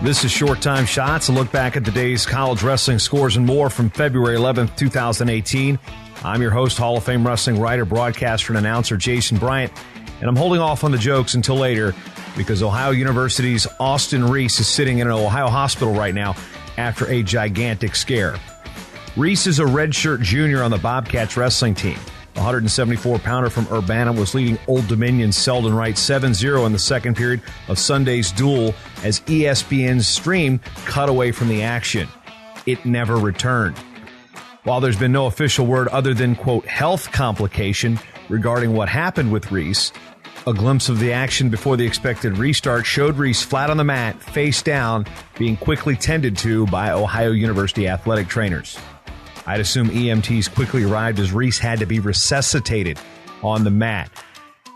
This is Short Time Shots, a look back at the day's college wrestling scores and more from February 11th, 2018. I'm your host, Hall of Fame wrestling writer, broadcaster, and announcer Jason Bryant, and I'm holding off on the jokes until later because Ohio University's Austin Reese is sitting in an Ohio hospital right now after a gigantic scare. Reese is a redshirt junior on the Bobcats wrestling team. The 174-pounder from Urbana was leading Old Dominion's Seldon Wright 7-0 in the second period of Sunday's duel as ESPN's stream cut away from the action. It never returned. While there's been no official word other than, quote, health complication regarding what happened with Reese, a glimpse of the action before the expected restart showed Reese flat on the mat, face down, being quickly tended to by Ohio University athletic trainers. I'd assume EMTs quickly arrived as Reese had to be resuscitated on the mat.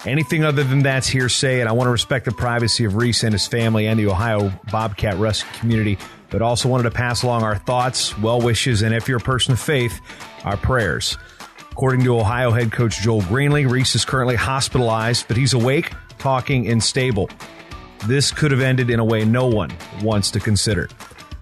Anything other than that's hearsay, and I want to respect the privacy of Reese and his family and the Ohio Bobcat wrestling community, but also wanted to pass along our thoughts, well wishes, and if you're a person of faith, our prayers. According to Ohio head coach Joel Greenlee, Reese is currently hospitalized, but he's awake, talking, and stable. This could have ended in a way no one wants to consider.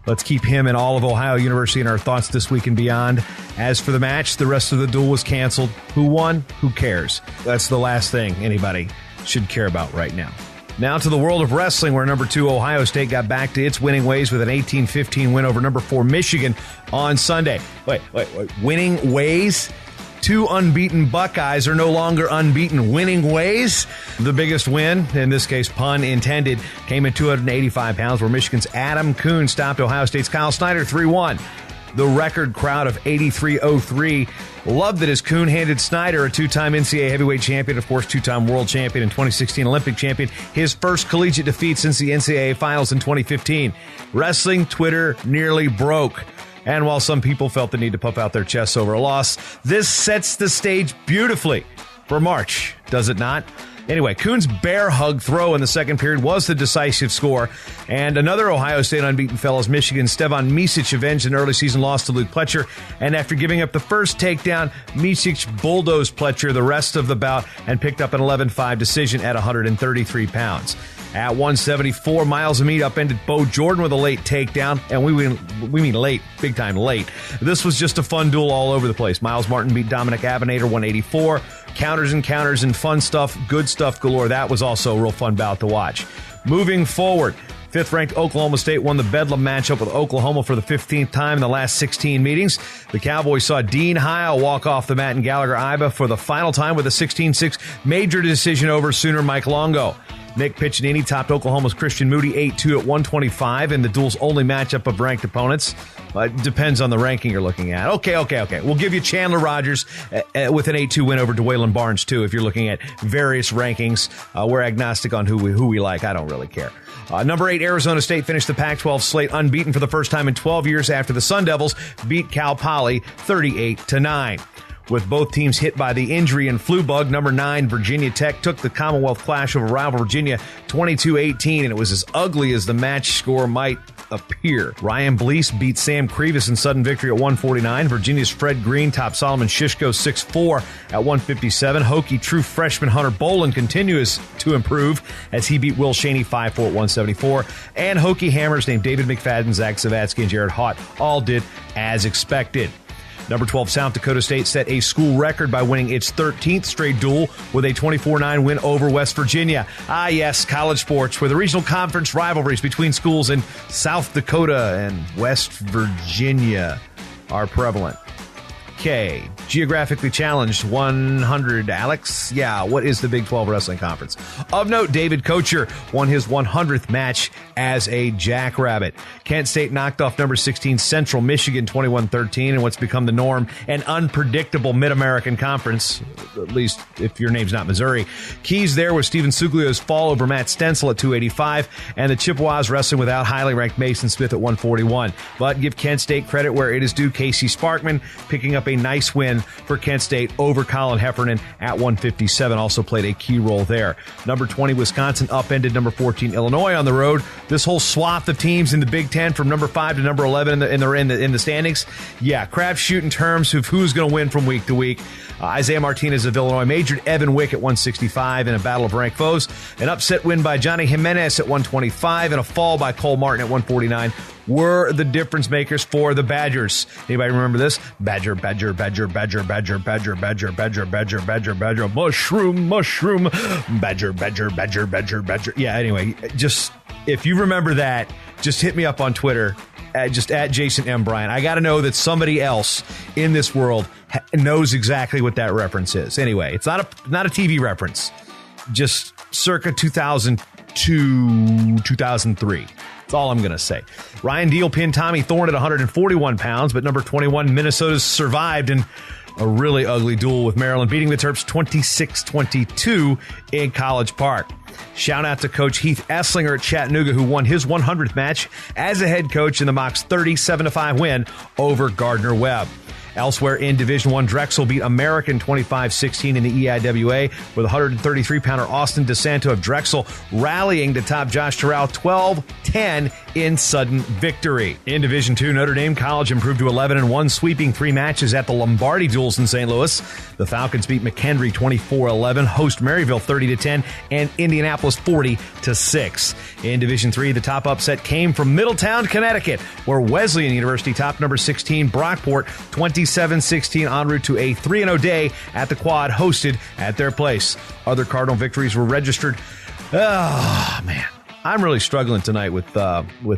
Let's keep him and all of Ohio University in our thoughts this week and beyond. As for the match, the rest of the duel was canceled. Who won? Who cares? That's the last thing anybody should care about right now. Now to the world of wrestling, where number 2 Ohio State got back to its winning ways with an 18-15 win over number 4 Michigan on Sunday. Wait. Winning ways? 2 unbeaten Buckeyes are no longer unbeaten. Winning ways? The biggest win, in this case, pun intended, came at 285 pounds, where Michigan's Adam Kuhn stopped Ohio State's Kyle Snyder 3-1. The record crowd of 83-03 loved it as Kuhn handed Snyder, a 2-time NCAA heavyweight champion, of course, 2-time world champion and 2016 Olympic champion, his first collegiate defeat since the NCAA finals in 2015. Wrestling Twitter nearly broke. And while some people felt the need to puff out their chests over a loss, this sets the stage beautifully for March, does it not? Anyway, Kuhn's bear hug throw in the second period was the decisive score, and another Ohio State unbeaten fellow is Michigan's Stevan Micic avenged an early season loss to Luke Pletcher, and after giving up the first takedown, Micic bulldozed Pletcher the rest of the bout and picked up an 11-5 decision at 133 pounds. At 174, Miles Amid upended Bo Jordan with a late takedown, and we mean late, big time late. This was just a fun duel all over the place. Miles Martin beat Dominic Abinator 184. Counters and fun stuff, good stuff galore. That was also a real fun bout to watch. Moving forward, 5th-ranked Oklahoma State won the Bedlam matchup with Oklahoma for the 15th time in the last 16 meetings. The Cowboys saw Dean Heil walk off the mat in Gallagher-Iba for the final time with a 16-6 major decision over Sooner Mike Longo. Nick Piccinini topped Oklahoma's Christian Moody 8-2 at 125 in the duel's only matchup of ranked opponents. Depends on the ranking you're looking at. Okay. We'll give you Chandler Rogers with an 8-2 win over Dwaylon Barnes, too, if you're looking at various rankings. We're agnostic on who we like. I don't really care. Number 8, Arizona State finished the Pac-12 slate unbeaten for the first time in 12 years after the Sun Devils beat Cal Poly 38-9. With both teams hit by the injury and flu bug, number 9, Virginia Tech took the Commonwealth Clash over rival Virginia 22-18, and it was as ugly as the match score might appear. Ryan Blease beat Sam Crevis in sudden victory at 149. Virginia's Fred Green topped Solomon Shishko 6-4 at 157. Hokie true freshman Hunter Boland continues to improve as he beat Will Shaney 5-4 at 174. And Hokie hammers named David McFadden, Zach Savatsky, and Jared Haught all did as expected. Number 12, South Dakota State set a school record by winning its 13th straight duel with a 24-9 win over West Virginia. Ah, yes, college sports, where the regional conference rivalries between schools in South Dakota and West Virginia are prevalent. Okay, geographically challenged 100. Alex, what is the Big 12 Wrestling Conference? Of note, David Kocher won his 100th match as a Jackrabbit. Kent State knocked off number 16 Central Michigan 21-13 in what's become the norm, an unpredictable Mid-American Conference, at least if your name's not Missouri. Keys there was Steven Suglio's fall over Matt Stencil at 285, and the Chippewas wrestling without highly ranked Mason Smith at 141. But give Kent State credit where it is due. Casey Sparkman picking up a a nice win for Kent State over Colin Heffernan at 157. Also played a key role there. Number 20, Wisconsin upended number 14, Illinois on the road. This whole swath of teams in the Big Ten from number 5 to number 11 in the standings. Yeah, crapshoot in terms of who's going to win from week to week. Isaiah Martinez of Illinois majored Evan Wick at 165 in a battle of ranked foes. An upset win by Johnny Jimenez at 125 and a fall by Cole Martin at 149 were the difference makers for the Badgers. Anybody remember this? Badger, badger, badger, badger, badger, badger, badger, badger, badger, badger, badger, mushroom, mushroom, badger, badger, badger, badger, badger. Yeah, anyway, just if you remember that, just hit me up on Twitter. Just at Jason M. Bryant. I got to know that somebody else in this world knows exactly what that reference is. Anyway, it's not a TV reference. Just circa 2002, 2003. That's all I'm going to say. Ryan Deal pinned Tommy Thorne at 141 pounds, but number 21, Minnesota survived in a really ugly duel with Maryland, beating the Terps 26-22 in College Park. Shout out to Coach Heath Esslinger at Chattanooga, who won his 100th match as a head coach in the Mocs' 37-5 win over Gardner-Webb. Elsewhere in Division I, Drexel beat American 25-16 in the EIWA with 133-pounder Austin DeSanto of Drexel rallying to top Josh Terrell 12-10 in sudden victory. In Division II, Notre Dame College improved to 11-1, sweeping 3 matches at the Lombardi Duels in St. Louis. The Falcons beat McKendree 24-11, host Maryville 30-10, and Indianapolis 40-6. In Division III, the top upset came from Middletown, Connecticut, where Wesleyan University topped number 16 Brockport 27-16 en route to a 3-0 day at the Quad, hosted at their place. Other Cardinal victories were registered. Oh, man. I'm really struggling tonight with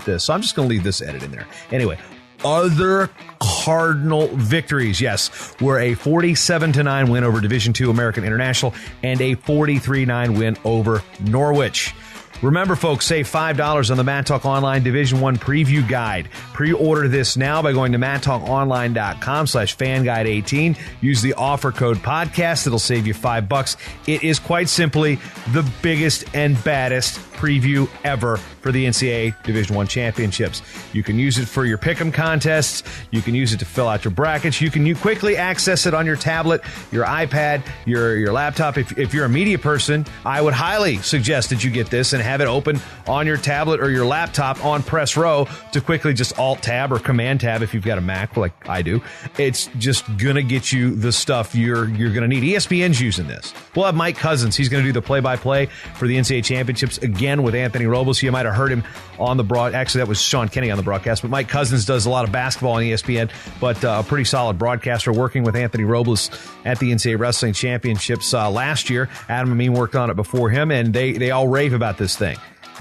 this, so I'm just going to leave this edit in there. Anyway, other Cardinal victories, yes, were a 47-9 win over Division II American International and a 43-9 win over Norwich. Remember, folks, save $5 on the Matt Talk Online Division I Preview Guide. Pre-order this now by going to matttalkonline.com/fanguide18. Use the offer code podcast. It'll save you $5. It is quite simply the biggest and baddest preview ever for the NCAA Division I championships. You can use it for your pick'em contests. You can use it to fill out your brackets. You can quickly access it on your tablet, your iPad, your laptop. If you're a media person, I would highly suggest that you get this and have it open on your tablet or your laptop on press row to quickly just alt tab or command tab if you've got a Mac like I do. It's just gonna get you the stuff you're gonna need. ESPN's using this. We'll have Mike Cousins. He's gonna do the play-by-play for the NCAA championships again with Anthony Robles. You might have heard him on the actually that was Sean Kenny on the broadcast, but Mike Cousins does a lot of basketball on ESPN, but a pretty solid broadcaster working with Anthony Robles at the NCAA Wrestling Championships last year. Adam Amin worked on it before him, and they all rave about this thing.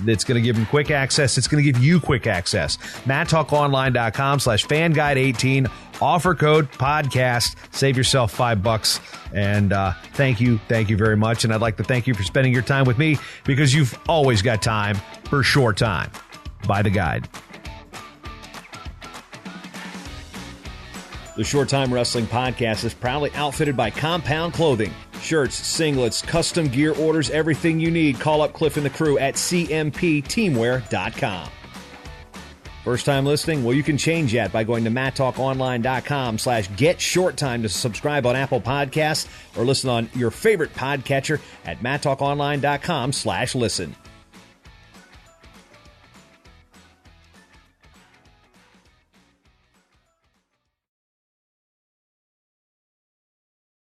It's going to give them quick access. It's going to give you quick access. MattTalkOnline.com/FanGuide18. Offer code podcast. Save yourself $5. And thank you very much. And I'd like to thank you for spending your time with me, because you've always got time for short time. Buy the guide. The Short Time Wrestling Podcast is proudly outfitted by Compound Clothing. Shirts, singlets, custom gear orders, everything you need. Call up Cliff and the crew at cmpteamwear.com. First time listening? Well, you can change that by going to matttalkonline.com/getshorttime to subscribe on Apple Podcasts or listen on your favorite podcatcher at matttalkonline.com/listen.